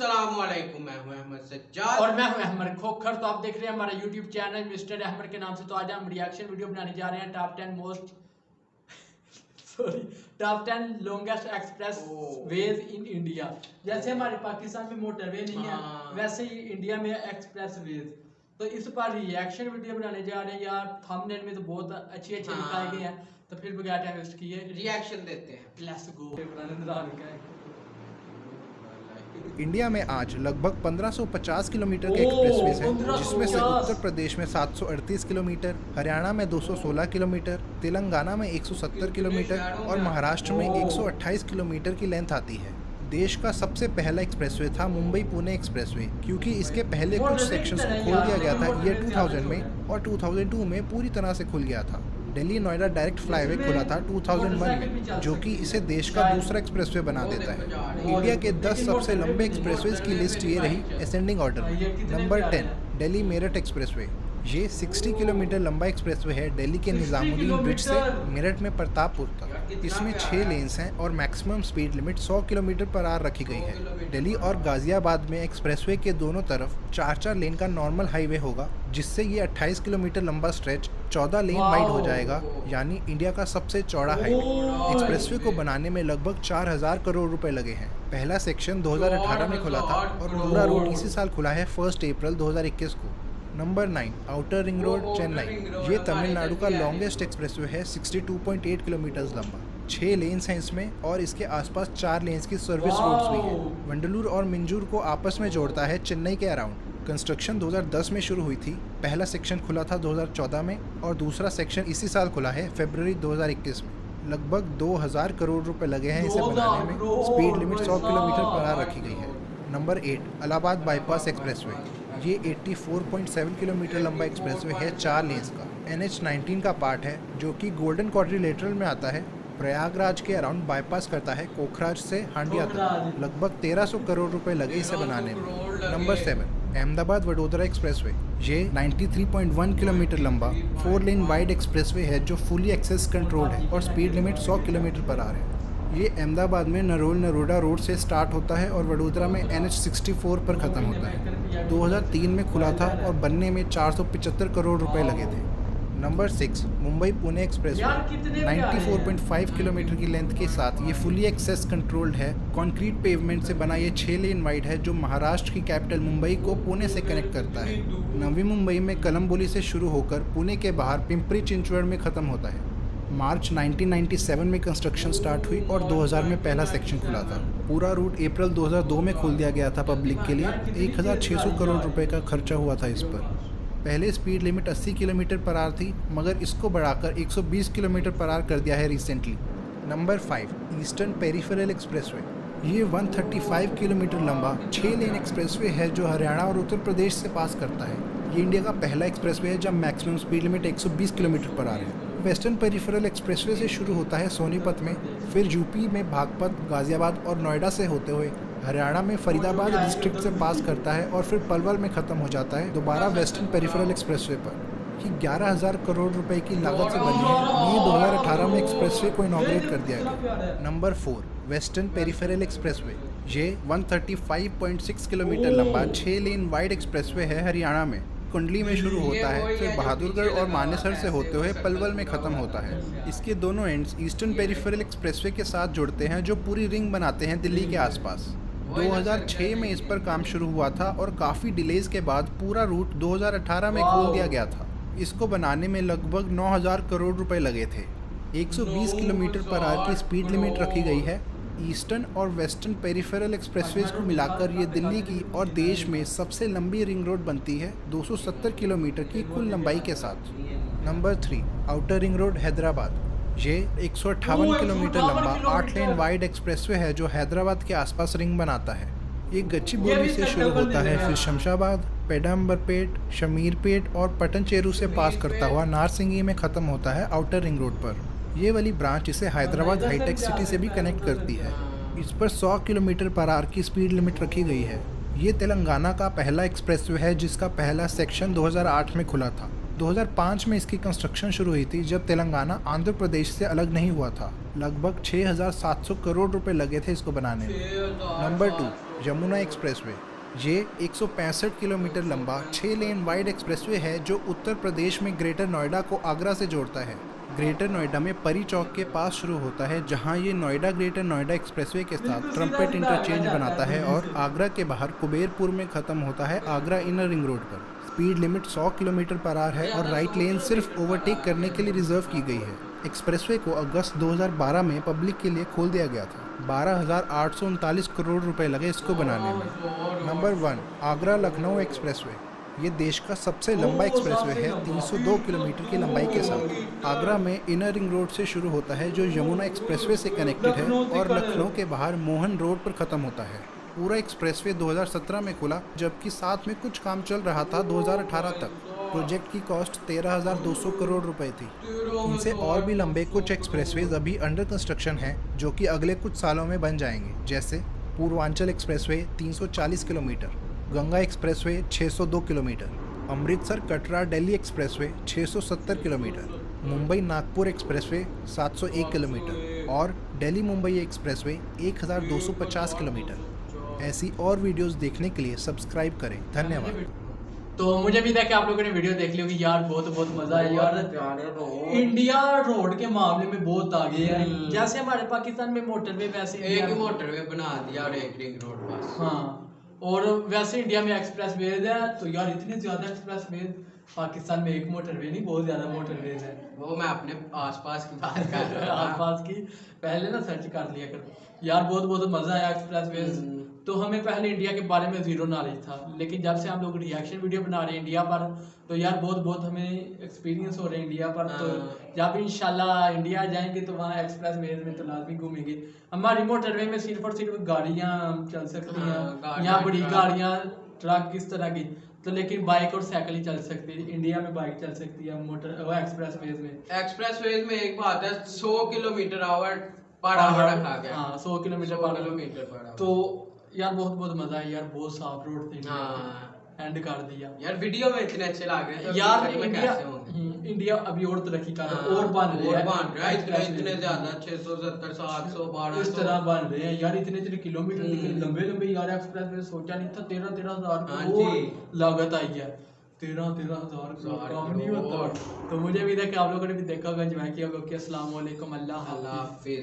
अस्सलामुअलैकुम, मैं हूं अहमद सज्जाद और मैं हूं अहमद खोखर। तो आप देख रहे हैं हमारा यूट्यूब चैनल मिस्टर अहमद के नाम से। तो आज हम रिएक्शन वीडियो बनाने जा रहे हैं top 10 longest express ways in India. जैसे हमारे पाकिस्तान में मोटरवे नहीं है, वैसे ही इंडिया में एक्सप्रेस वेज। तो इस पर रिएक्शन वीडियो बनाने जा रहे हैं यार। थंबनेल में तो बहुत अच्छे दिखाए गए हैं, तो फिर बगैर टाइम वेस्ट किए रिएक्शन देते हैं। Let's go. इंडिया में आज लगभग 1550 किलोमीटर के एक्सप्रेसवेज हैं, जिसमें से उत्तर प्रदेश में 738 किलोमीटर, हरियाणा में 216 किलोमीटर, तेलंगाना में 170 किलोमीटर और महाराष्ट्र में 128 किलोमीटर की लेंथ आती है। देश का सबसे पहला एक्सप्रेसवे था मुंबई पुणे एक्सप्रेसवे, क्योंकि इसके पहले कुछ सेक्शंस को खोल दिया गया था ईयर 2000 में और 2002 में पूरी तरह से खुल गया था। दिल्ली नोएडा डायरेक्ट फ्लाईवे खुला था 2001 में, जो कि इसे देश का दूसरा एक्सप्रेसवे बना देता है। इंडिया के 10 सबसे लंबे एक्सप्रेसवेज की लिस्ट ये रही असेंडिंग ऑर्डर में। Number 10 Delhi Meerut expressway. ये 60 किलोमीटर लंबा एक्सप्रेसवे है दिल्ली के निजामुद्दीन ब्रिज से मेरठ में प्रतापपुर तक। इसमें 6 लेन्स हैं और maximum speed limit 100 kilometre per hour रखी गई है। दिल्ली और गाजियाबाद में एक्सप्रेसवे के दोनों तरफ 4-4 लेन का नॉर्मल हाईवे होगा, जिससे ये 28 किलोमीटर लंबा स्ट्रेच 14 लेन वाइड हो जाएगा, यानी इंडिया का सबसे चौड़ा हाईवे। एक्सप्रेसवे को बनाने में लगभग 4000 करोड़ रुपए लगे हैं। पहला सेक्शन 2018 में खुला था और पूरा रूट इसी साल खुला है 1 अप्रैल 2021 को। Number 9 outer ring road Chennai. ये तमिलनाडु का लॉन्गेस्ट एक्सप्रेसवे है, 62.8 किलोमीटर लंबा। 6 लेन्स हैं इसमें और इसके आसपास 4 लेन्स की सर्विस रोड्स भी हैं। वंडलूर और मिंजूर को आपस में जोड़ता है चेन्नई के अराउंड। कंस्ट्रक्शन 2010 में शुरू हुई थी। पहला सेक्शन खुला था 2014 में और दूसरा सेक्शन इसी साल खुला है फरवरी 2021 में। लगभग 2000 करोड़ रुपए लगे हैं इसे बनाने में। Speed limit 100 kilometre per hour रखी गई है। Number 8 Allahabad bypass expressway. ये 84.7 किलोमीटर लंबा एक्सप्रेसवे है, 4 लेन्स का। NH-19 का पार्ट है, जो कि गोल्डन क्वाड्रिलेटरल में आता है। प्रयागराज के अराउंड बाईपास करता है कोखराज से हांडिया तक। लगभग 1300 करोड़ रुपए लगे इसे बनाने में। Number 7 Ahmedabad Vadodara expressway. ये 93.1 किलोमीटर लंबा 4 लेन वाइड एक्सप्रेसवे है, जो फुली एक्सेस कंट्रोल्ड है और speed limit 100 kilometre per hour है। ये अहमदाबाद में नरोल नरोडा रोड से स्टार्ट होता है और वडोदरा में NH-64 पर ख़त्म होता है। 2003 में खुला था और बनने में 475 करोड़ रुपए लगे थे। Number 6 Mumbai Pune expressway. 94.5 kilometre की लेंथ के साथ ये फुली एक्सेस कंट्रोल्ड है। कंक्रीट पेवमेंट से बना ये 6 लेन वाइड है, जो महाराष्ट्र की कैपिटल मुंबई को पुणे से कनेक्ट करता है। नवी मुंबई में कलम्बोली से शुरू होकर पुणे के बाहर पिंपरी चिंचवड़ में ख़त्म होता है। मार्च 1997 में कंस्ट्रक्शन स्टार्ट हुई और 2000 में पहला सेक्शन खुला था। पूरा रूट अप्रैल 2002 में खोल दिया गया था पब्लिक के लिए। 1600 करोड़ रुपए का खर्चा हुआ था इस पर। पहले speed limit 80 kilometre per hour थी, मगर इसको बढ़ाकर 120 किलोमीटर पर आवर कर दिया है recently. Number 5 eastern peripheral expressway. ये 135 किलोमीटर लंबा 6 लेन एक्सप्रेसवे है, जो हरियाणा और उत्तर प्रदेश से पास करता है। ये इंडिया का पहला एक्सप्रेसवे है जब maximum speed limit 120 kilometre per hour है। वेस्टर्न पेरिफेरल एक्सप्रेसवे से शुरू होता है सोनीपत में, फिर यूपी में बागपत, गाजियाबाद और नोएडा से होते हुए हरियाणा में फरीदाबाद डिस्ट्रिक्ट से पास करता है और फिर पलवल में ख़त्म हो जाता है दोबारा वेस्टर्न पेरिफेरल एक्सप्रेसवे पर। ये 11,000 करोड़ रुपए की लागत से बनी है। मई 2018 में एक्सप्रेसवे को इनॉग्रेट कर दिया गया। Number 4 western peripheral expressway. ये 135.6 किलोमीटर लंबा 6 लेन वाइड एक्सप्रेसवे है, हरियाणा में। कुंडली में शुरू होता है, फिर बहादुरगढ़ और मानेसर से होते हुए पलवल में ख़त्म होता है। इसके दोनों एंड्स ईस्टर्न पेरिफेरल एक्सप्रेसवे के साथ जुड़ते हैं, जो पूरी रिंग बनाते हैं दिल्ली के आसपास। 2006 में इस पर काम शुरू हुआ था और काफ़ी डिलेज के बाद पूरा रूट 2018 में खोल दिया गया था। इसको बनाने में लगभग 9000 करोड़ रुपए लगे थे। 120 किलोमीटर पर आवर की स्पीड लिमिट रखी गई है। ईस्टर्न और वेस्टर्न पेरिफेरल एक्सप्रेसवेज को मिलाकर ये दिल्ली की और देश में सबसे लंबी रिंग रोड बनती है, 270 किलोमीटर की कुल लंबाई के साथ। Number 3 outer ring road Hyderabad. ये 158 किलोमीटर लंबा 8 लेन वाइड एक्सप्रेसवे है, जो हैदराबाद के आसपास रिंग बनाता है। ये गच्चीबौली से शुरू होता है, फिर शमशाबाद, पेडम्बरपेट, शमीरपेट और पटनचेरू से पास करता हुआ नारसिंगी में ख़त्म होता है आउटर रिंग रोड पर। ये वाली ब्रांच इसे हैदराबाद हाईटेक सिटी से भी कनेक्ट करती है। इस पर 100 किलोमीटर पर आवर की स्पीड लिमिट रखी गई है। ये तेलंगाना का पहला एक्सप्रेसवे है, जिसका पहला सेक्शन 2008 में खुला था। 2005 में इसकी कंस्ट्रक्शन शुरू हुई थी, जब तेलंगाना आंध्र प्रदेश से अलग नहीं हुआ था। लगभग 6700 करोड़ रुपए लगे थे इसको बनाने में। Number 2 Yamuna expressway. ये 165 किलोमीटर लंबा 6 लेन वाइड एक्सप्रेसवे है जो उत्तर प्रदेश में ग्रेटर नोएडा को आगरा से जोड़ता है। ग्रेटर नोएडा में परी चौक के पास शुरू होता है, जहां ये नोएडा ग्रेटर नोएडा एक्सप्रेसवे के साथ ट्रम्पेट इंटरचेंज बनाता है और आगरा के बाहर कुबेरपुर में ख़त्म होता है आगरा इनर रिंग रोड पर। Speed limit 100 kilometre per hour है और राइट लेन सिर्फ ओवरटेक करने के लिए रिजर्व की गई है। एक्सप्रेसवे को अगस्त 2012 में पब्लिक के लिए खोल दिया गया था। 12,839 करोड़ रुपए लगे इसको बनाने में। Number 1, Agra Lucknow expressway. ये देश का सबसे लंबा एक्सप्रेसवे है 302 किलोमीटर की लंबाई के साथ। आगरा में इनर रिंग रोड से शुरू होता है जो यमुना एक्सप्रेसवे से कनेक्टेड है और लखनऊ के बाहर मोहन रोड पर ख़त्म होता है। पूरा एक्सप्रेसवे 2017 में खुला, जबकि साथ में कुछ काम चल रहा था 2018 तक। प्रोजेक्ट की कॉस्ट 13,200 करोड़ रुपए थी। इनसे और भी लंबे कुछ एक्सप्रेसवेज अभी अंडर कंस्ट्रक्शन हैं जो कि अगले कुछ सालों में बन जाएंगे, जैसे Purvanchal expressway 340 kilometre, Ganga expressway 602 kilometre, Amritsar Katra Delhi expressway 670 kilometre, Mumbai Nagpur expressway 701 kilometre और दिल्ली मुंबई एक्सप्रेसवे 1250 किलोमीटर। ऐसी और वीडियोस देखने के लिए सब्सक्राइब करें। धन्यवाद। तो मुझे भी था कि आप लोगों ने वीडियो देख ली होगी यार, बहुत मजा आया यार। इंडिया रोड के मामले में बहुत आगे है। जैसे हमारे पाकिस्तान में मोटरवे, वैसे एक ही मोटरवे बना दिया और एक रिंग रोड बस। हाँ, और वैसे इंडिया में एक्सप्रेस वेज है। तो यार इतने ज्यादा एक्सप्रेस वेज, पाकिस्तान में एक मोटरवे नहीं, बहुत ज्यादा मोटरवेज है। वो मैं अपने आसपास की बात कर रहा था। आसपास की पहले ना सर्च कर लिया कर यार। बहुत मजा आया एक्सप्रेस वेज। तो हमें पहले इंडिया के बारे में जीरो नॉलेज था, लेकिन जब से हम लोग रिएक्शन वीडियो बना रहे हैं इंडिया पर, तो यार बहुत हमें एक्सपीरियंस हो रहे हैं इंडिया पर। तो जब इंशाल्लाह इंडिया जाएंगे तो वहाँ एक्सप्रेस वेज में तो लाजमी घूमेंगे। हमारी मोटरवे में सिर्फ और सिर्फ गाड़ियाँ चल सकती हैं, यहाँ बड़ी गाड़ियाँ, ट्रक इस तरह की। तो लेकिन बाइक और साइकिल ही चल सकती है। इंडिया में बाइक चल सकती है मोटर एक्सप्रेस वेज में। एक्सप्रेस वेज में एक बात है, 100 किलोमीटर आवर पड़ा खा गया। हाँ, 100 किलोमीटर पड़ा। तो यार बहुत मजा आया यार, बहुत साफ रोड थे। एंड कर दिया यार। वीडियो में इतने अच्छे लग रहे हैं यार। इंडिया अभी और तरक्की कर रहा है और बन रहा है इतने ज्यादा 670 700 1200 इस तरह बन रहे हैं यार। इतने किलोमीटर लंबे यार एक्सप्रेस में सोचा नहीं था। 13,000 लागत आई है। 13,000 काम नहीं होता। तो मुझे भी था कि आप लोगों ने भी देखा होगा, एंजॉय किया होगा। अस्सलाम वालेकुम, अल्लाह हाफ़िज़।